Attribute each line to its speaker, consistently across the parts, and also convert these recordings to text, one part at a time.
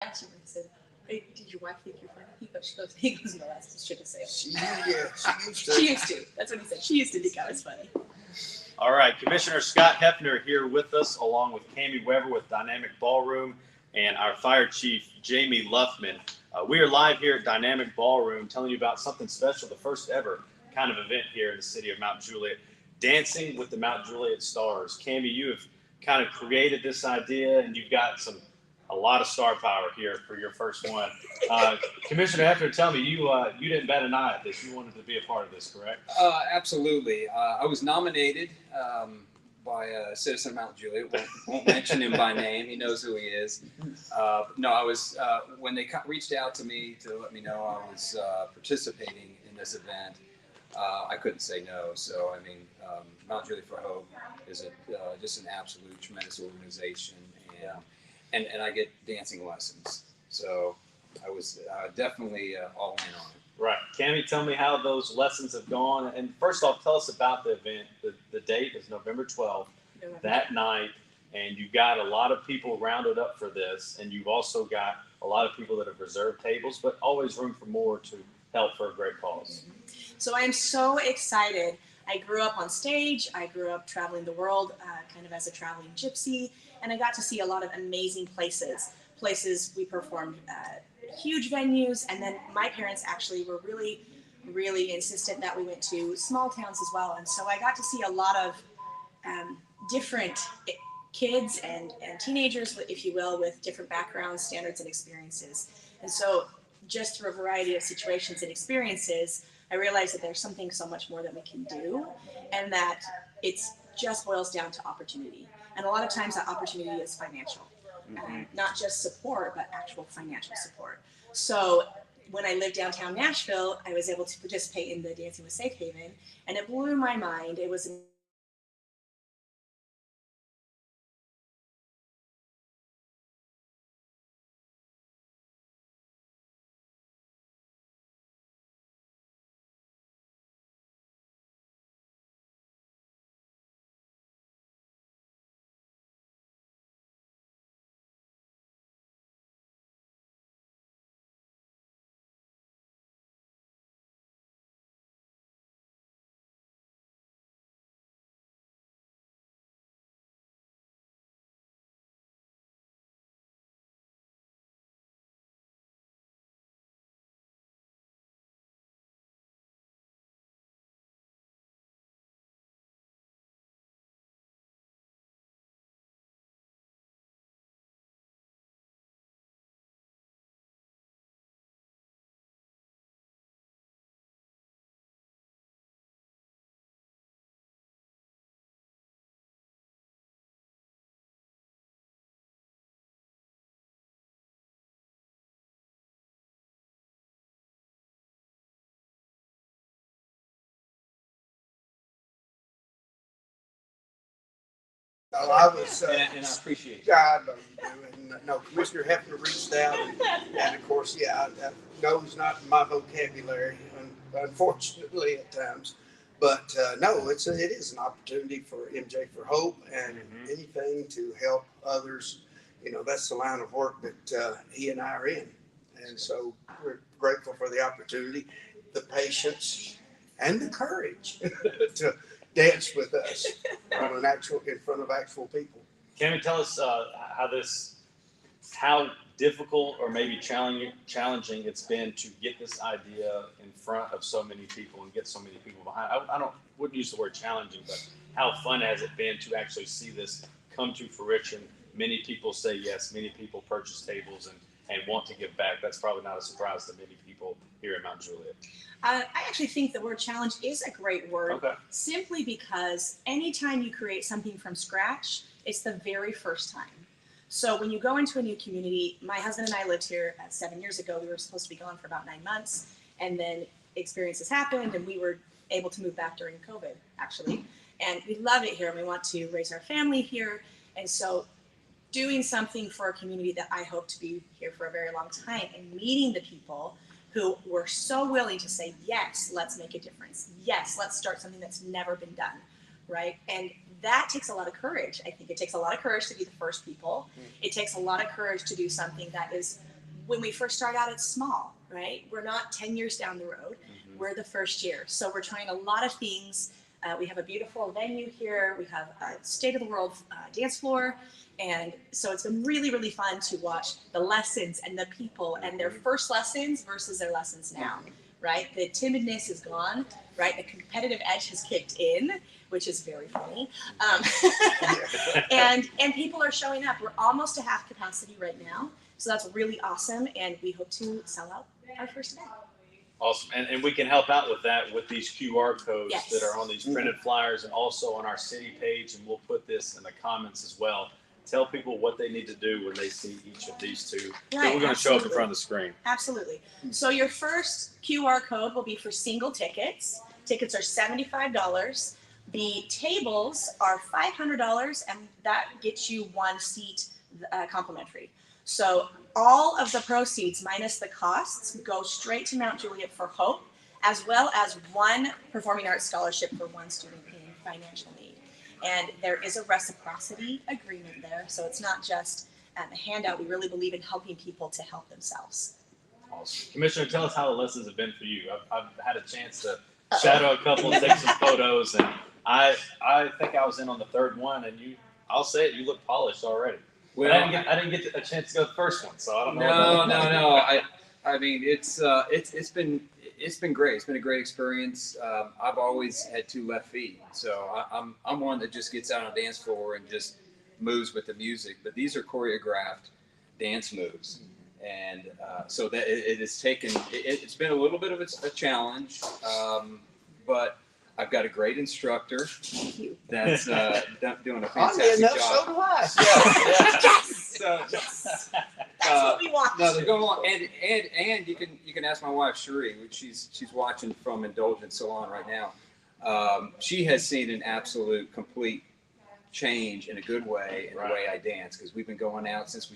Speaker 1: asked him, I said, hey, did your wife think you're funny? He goes, no, that's just shit to say.
Speaker 2: She used to.
Speaker 1: She used to. That's what he said. She used to think I was funny.
Speaker 3: All right, Commissioner Scott Hefner here with us, along with Cammie Weber with Dynamic Ballroom and our Fire Chief, Jamie Luffman. We are live here at Dynamic Ballroom telling you about something special, the first ever kind of event here in the city of Mount Juliet, Dancing with the Mount Juliet Stars. Cammie, you have kind of created this idea, and you've got a lot of star power here for your first one. Commissioner Hefner, tell me, you didn't bat an eye at this. You wanted to be a part of this, correct?
Speaker 4: Absolutely. I was nominated by a citizen of Mount Juliet. Won't mention him by name. He knows who he is. No, I was when they reached out to me to let me know I was participating in this event. I couldn't say no. So I mean, Mount Juliet for Hope is just an absolute tremendous organization, and I get dancing lessons. So I was definitely all in on it.
Speaker 3: Right. Cammie, tell me how those lessons have gone. And first off, tell us about the event. The date is November 12th, that night, and you've got a lot of people rounded up for this, and you've also got a lot of people that have reserved tables, but always room for more to help for a great cause.
Speaker 1: So I am so excited. I grew up on stage. I grew up traveling the world kind of as a traveling gypsy, and I got to see a lot of amazing places we performed huge venues, and then my parents actually were really insistent that we went to small towns as well, and so I got to see a lot of different kids and teenagers, if you will, with different backgrounds, standards, and experiences. And so just through a variety of situations and experiences, I realized that there's something so much more that we can do, and that it's just boils down to opportunity. And a lot of times that opportunity is financial. Not just support, but actual financial support. So when I lived downtown Nashville, I was able to participate in the Dancing with Safe Haven, and it blew my mind. It was
Speaker 2: No, I was,
Speaker 4: And I appreciate it.
Speaker 2: God, no, Commissioner Hefner reached out, and of course, no's not my vocabulary, unfortunately at times. But no, it is an opportunity for MJ for Hope, and anything to help others. You know, that's the line of work that he and I are in, and so we're grateful for the opportunity, the patience, and the courage to dance with us in front of actual people.
Speaker 3: Cammie, tell us how difficult or maybe challenging it's been to get this idea in front of so many people and get so many people behind. I wouldn't use the word challenging, but how fun has it been to actually see this come to fruition? Many people say yes. Many people purchase tables and want to give back. That's probably not a surprise to many people here in Mount Juliet.
Speaker 1: I actually think the word challenge is a great word, simply because anytime you create something from scratch, it's the very first time. So when you go into a new community, my husband and I lived here 7 years ago. We were supposed to be gone for about 9 months, and then experiences happened, and we were able to move back during COVID, actually. And we love it here, and we want to raise our family here. And so doing something for a community that I hope to be here for a very long time, and meeting the people who were so willing to say, yes, let's make a difference. Yes, let's start something that's never been done, right? And that takes a lot of courage. I think it takes a lot of courage to be the first people. It takes a lot of courage to do something that is when we first start out, it's small, right? We're not 10 years down the road. We're the first year. So we're trying a lot of things. We have a beautiful venue here. We have a state-of-the-world dance floor. And so it's been really, really fun to watch the lessons and the people and their first lessons versus their lessons now, right? The timidness is gone, right? The competitive edge has kicked in, which is very funny. And people are showing up. We're almost to half capacity right now. So that's really awesome. And we hope to sell out our first event.
Speaker 3: Awesome. And we can help out with that with these QR codes
Speaker 1: Yes.
Speaker 3: that are on these printed flyers and also on our city page. And we'll put this in the comments as well. Tell people what they need to do when they see each of these two.
Speaker 1: Right,
Speaker 3: We're going to show up in
Speaker 1: absolutely.
Speaker 3: front of the screen.
Speaker 1: Absolutely. So your first QR code will be for single tickets. Tickets are $75. The tables are $500, and that gets you one seat complimentary. So all of the proceeds minus the costs go straight to Mount Juliet for Hope, as well as one performing arts scholarship for one student in financial need. And there is a reciprocity agreement there, so it's not just a handout. We really believe in helping people to help themselves.
Speaker 3: Awesome. Commissioner, tell us how the lessons have been for you. I've had a chance to shadow a couple, take some photos, and I think I was in on the third one, and I'll say it, you look polished already. Well, I didn't get a chance to go to the first one, so I don't know.
Speaker 4: No. I mean, it's been great. It's been a great experience. I've always had two left feet, so I'm one that just gets out on the dance floor and just moves with the music. But these are choreographed dance moves, and so that it has taken. It's been a little bit of a challenge, but I've got a great instructor that's doing a fantastic job.
Speaker 2: So do I.
Speaker 1: Yes! That's what we want.
Speaker 4: No, they're going on, and you can ask my wife Cherie, which she's watching from Indulgent Salon right now. She has seen an absolute complete change in a good way in the way I dance, because we've been going out since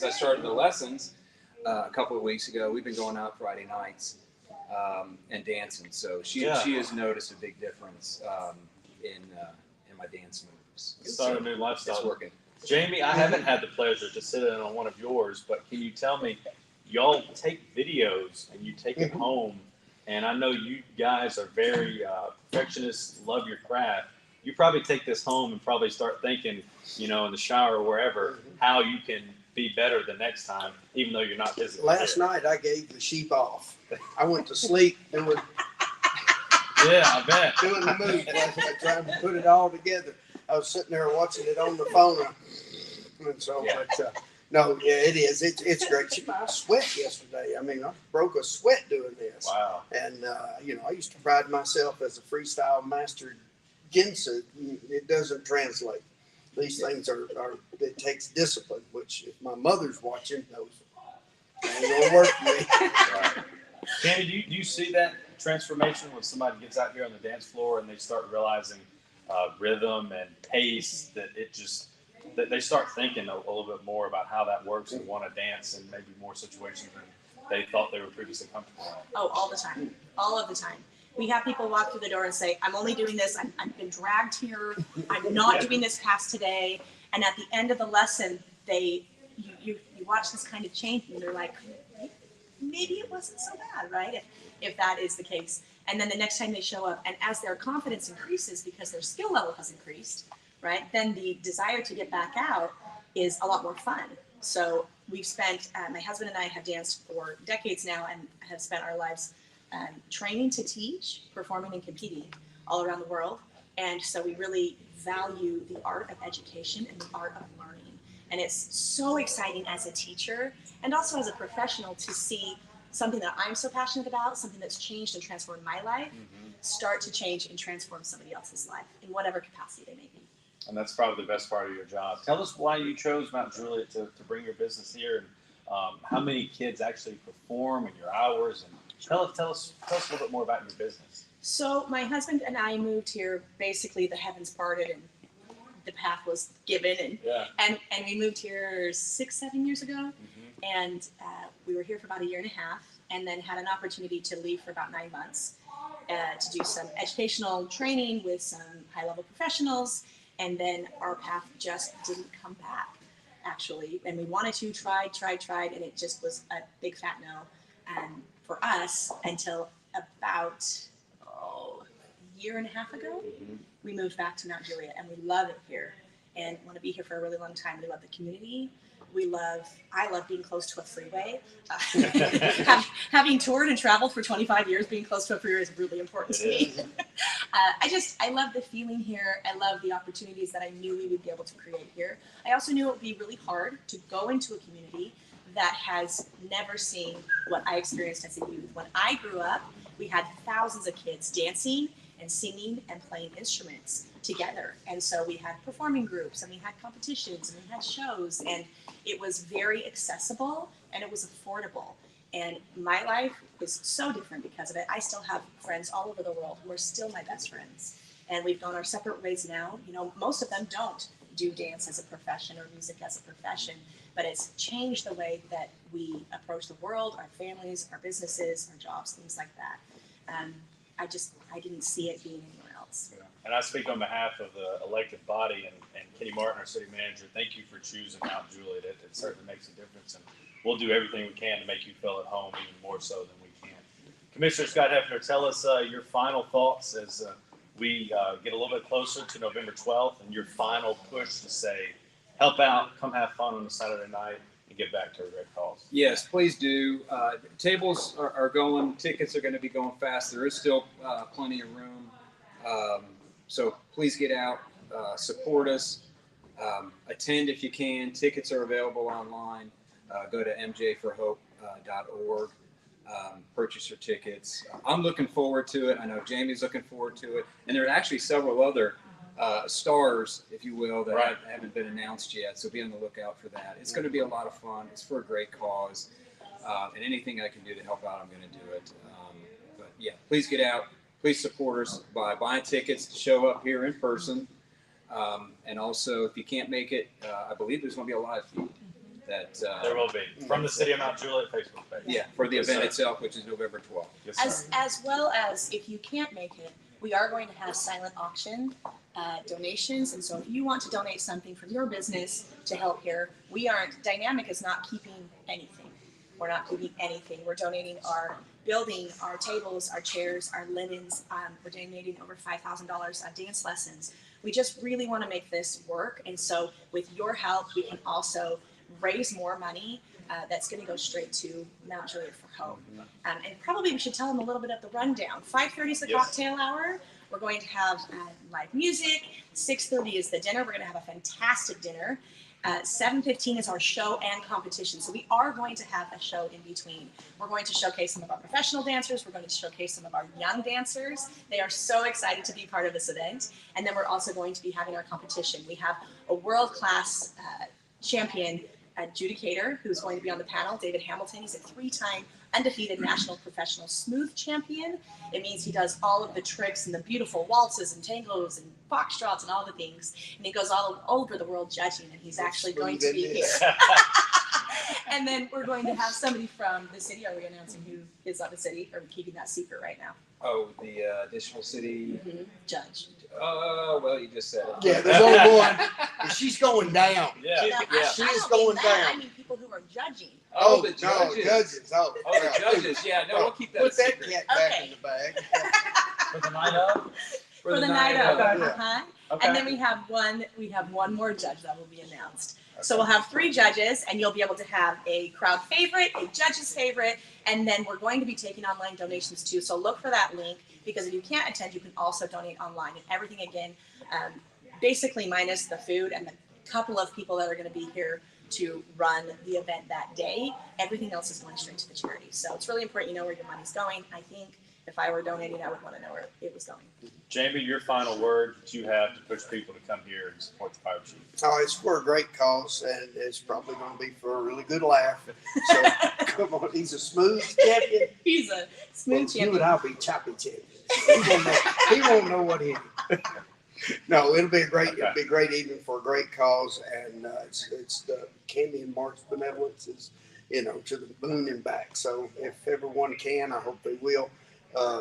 Speaker 4: I started the lessons a couple of weeks ago. We've been going out Friday nights and dancing. So she has noticed a big difference in my dance moves.
Speaker 3: Start a new lifestyle.
Speaker 4: It's working.
Speaker 3: Jamie, I haven't had the pleasure to sit in on one of yours, but can you tell me, y'all take videos and you take it home, and I know you guys are very perfectionists, love your craft. You probably take this home and probably start thinking, in the shower or wherever, how you can be better the next time, even though you're not physically
Speaker 2: Last
Speaker 3: there.
Speaker 2: night I gave the sheep off. I went to sleep doing
Speaker 3: Yeah, I bet.
Speaker 2: the move last night, trying to put it all together. I was sitting there watching it on the phone, and so.
Speaker 3: Yeah.
Speaker 2: But no, yeah, it is. It's great. I sweat yesterday. I mean, I broke a sweat doing this.
Speaker 3: Wow.
Speaker 2: And I used to pride myself as a freestyle master Ginsu. It doesn't translate. These things are it takes discipline, which if my mother's watching knows it ain't gonna work for me.
Speaker 3: Right. Tammy, do you see that transformation when somebody gets out here on the dance floor and they start realizing rhythm and pace, that that they start thinking a little bit more about how that works and want to dance in maybe more situations than they thought they were previously comfortable in?
Speaker 1: Oh, all the time. All of the time. We have people walk through the door and say, I'm only doing this. I've been dragged here. I'm not doing this past today. And at the end of the lesson, you watch this kind of change, and they're like, maybe it wasn't so bad, right? If that is the case. And then the next time they show up, and as their confidence increases because their skill level has increased, right, then the desire to get back out is a lot more fun. So we've spent, my husband and I have danced for decades now and have spent our lives training to teach, performing and competing all around the world. And so we really value the art of education and the art of learning. And it's so exciting as a teacher and also as a professional to see something that I'm so passionate about, something that's changed and transformed my life, start to change and transform somebody else's life in whatever capacity they may be.
Speaker 3: And that's probably the best part of your job. Tell us why you chose Mount Juliet to bring your business here, and how many kids actually perform, and your hours, and tell us a little bit more about your business.
Speaker 1: So my husband and I moved here, basically the heavens parted and the path was given, and we moved here 6-7 years ago, and we were here for about 1.5 years, and then had an opportunity to leave for about 9 months to do some educational training with some high-level professionals, and then our path just didn't come back. actually, and we wanted to, tried, and it just was a big fat no for us until about a year and a half ago. We moved back to Mount Juliet, and we love it here and want to be here for a really long time. We love the community. I love being close to a freeway. Having toured and traveled for 25 years, being close to a freeway is really important to me. I love the feeling here. I love the opportunities that I knew we would be able to create here. I also knew it would be really hard to go into a community that has never seen what I experienced as a youth. When I grew up, we had thousands of kids dancing and singing and playing instruments together. And so we had performing groups and we had competitions and we had shows, and it was very accessible and it was affordable. And my life is so different because of it. I still have friends all over the world who are still my best friends. And we've gone our separate ways now. You know, most of them don't do dance as a profession or music as a profession, but it's changed the way that we approach the world, our families, our businesses, our jobs, things like that. I didn't see it being anywhere else.
Speaker 3: Yeah. And I speak on behalf of the elected body and Kenny Martin, our city manager. Thank you for choosing Mount Juliet. It certainly makes a difference, and we'll do everything we can to make you feel at home, even more so than we can. Commissioner Scott Hefner, tell us your final thoughts as we get a little bit closer to November 12th, and your final push to say, help out, come have fun on a Saturday night, and get back to a great cause.
Speaker 4: Yes, please do. Tables are going. Tickets are going to be going fast. There is still plenty of room. So please get out, support us, attend if you can. Tickets are available online. Go to mjforhope.org. Purchase your tickets. I'm looking forward to it. I know Jamie's looking forward to it. And there are actually several other stars, if you will, that haven't been announced yet. So be on the lookout for that. It's going to be a lot of fun. It's for a great cause. And anything I can do to help out, I'm going to do it. But yeah, please get out. Please support us by buying tickets to show up here in person. And also, if you can't make it, I believe there's going to be a live feed.
Speaker 3: There will be from the City of Mount Juliet Facebook page.
Speaker 4: Yeah, for the event itself, which is November 12th.
Speaker 3: Yes,
Speaker 1: As well as if you can't make it, we are going to have silent auction donations. And so if you want to donate something from your business to help here, Dynamic is not keeping anything. We're not keeping anything. We're donating our building, our tables, our chairs, our linens. We're donating over $5,000 on dance lessons. We just really want to make this work. And so with your help, we can also raise more money that's going to go straight to Mount Juliet for Hope. And probably we should tell them a little bit of the rundown. 5:30 is the cocktail hour. We're going to have live music. 6:30 is the dinner. We're going to have a fantastic dinner. 7:15 is our show and competition. So we are going to have a show in between. We're going to showcase some of our professional dancers. We're going to showcase some of our young dancers. They are so excited to be part of this event. And then we're also going to be having our competition. We have a world-class champion adjudicator who's going to be on the panel, David Hamilton. He's a 3-time undefeated national professional smooth champion. It means he does all of the tricks and the beautiful waltzes and tangos and foxtrots and all the things. And he goes all over the world judging, and he's actually going to be here. And then we're going to have somebody from the city. Are we announcing who is on the city? Or are we keeping that secret right now?
Speaker 4: Oh, the additional city
Speaker 1: Judge.
Speaker 4: Oh, well, you just said it.
Speaker 2: Yeah, there's only one. And she's going down.
Speaker 3: Yeah.
Speaker 1: No,
Speaker 2: She
Speaker 1: I
Speaker 2: is
Speaker 1: don't
Speaker 2: going
Speaker 1: mean that.
Speaker 2: down.
Speaker 1: I mean people who are judging.
Speaker 4: Oh, the
Speaker 2: no,
Speaker 4: judges.
Speaker 2: judges. Oh,
Speaker 4: The judges. Yeah, no, we'll keep that
Speaker 2: Put
Speaker 4: a
Speaker 2: that
Speaker 4: secret.
Speaker 2: cat back
Speaker 1: Okay.
Speaker 2: in the bag.
Speaker 3: For the night of?
Speaker 1: For the night of.
Speaker 2: Yeah.
Speaker 1: Uh-huh.
Speaker 3: Okay.
Speaker 1: And then we have one more judge that will be announced. So we'll have 3 judges, and you'll be able to have a crowd favorite, a judge's favorite, and then we're going to be taking online donations too. So look for that link, because if you can't attend, you can also donate online. And everything, again, basically minus the food and the couple of people that are going to be here to run the event that day, everything else is going straight to the charity. So it's really important you know where your money's going. I think if I were donating, I would want to know where it was going.
Speaker 3: Jamie, your final word that you have to push people to come here and support the fire chief.
Speaker 2: Oh, it's for a great cause, and it's probably going to be for a really good laugh. So come on, he's a smooth champion.
Speaker 1: He's a smooth
Speaker 2: You
Speaker 1: champion.
Speaker 2: and I'll be choppy champions. He won't know what hit him. No, it'll be a great evening for a great cause, and it's the Candy and March benevolence is, to the moon and back. So if everyone can, I hope they will.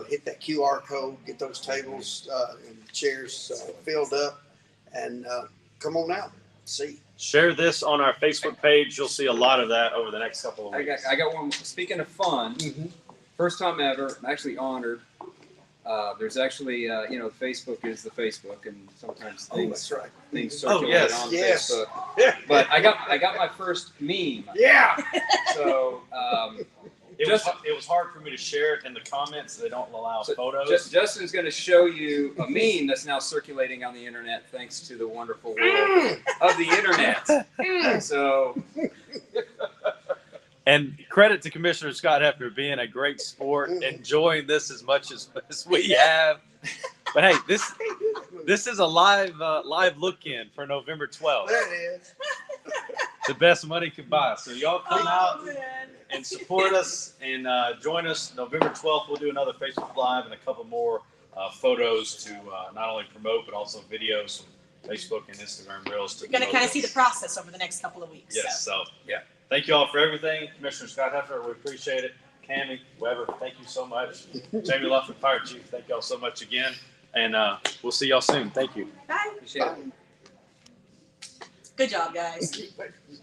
Speaker 2: Hit that QR code, get those tables and chairs filled up, and come on out. see.
Speaker 3: Share this on our Facebook page. You'll see a lot of that over the next couple of weeks.
Speaker 4: I got one. Speaking of fun, first time ever. I'm actually honored. There's actually, Facebook is the Facebook, and sometimes
Speaker 2: That's right.
Speaker 4: things circulate
Speaker 3: yes,
Speaker 4: on
Speaker 2: yes.
Speaker 4: Facebook. But I got my first meme.
Speaker 2: Yeah.
Speaker 4: So
Speaker 3: It was hard for me to share it in the comments. They don't allow photos.
Speaker 4: Justin's going to show you a meme that's now circulating on the internet, thanks to the wonderful world of the internet. So.
Speaker 3: And credit to Commissioner Scott Hefner being a great sport, enjoying this as much as we have. But hey, this is a live look-in for November 12th.
Speaker 2: That is.
Speaker 3: The best money could buy. So y'all come out and support us and join us November 12th. We'll do another Facebook Live and a couple more photos to not only promote but also videos from Facebook and Instagram Reels.
Speaker 1: You're going to kind of see the process over the next couple of weeks.
Speaker 3: Yes. So
Speaker 4: yeah.
Speaker 3: Thank you all for everything. Commissioner Scott Hefner, we appreciate it. Cammie, Weber, thank you so much. Jamie Luffman, Fire Chief, thank y'all so much again. And we'll see y'all soon. Thank you.
Speaker 1: Bye.
Speaker 4: Appreciate it.
Speaker 1: Good job, guys.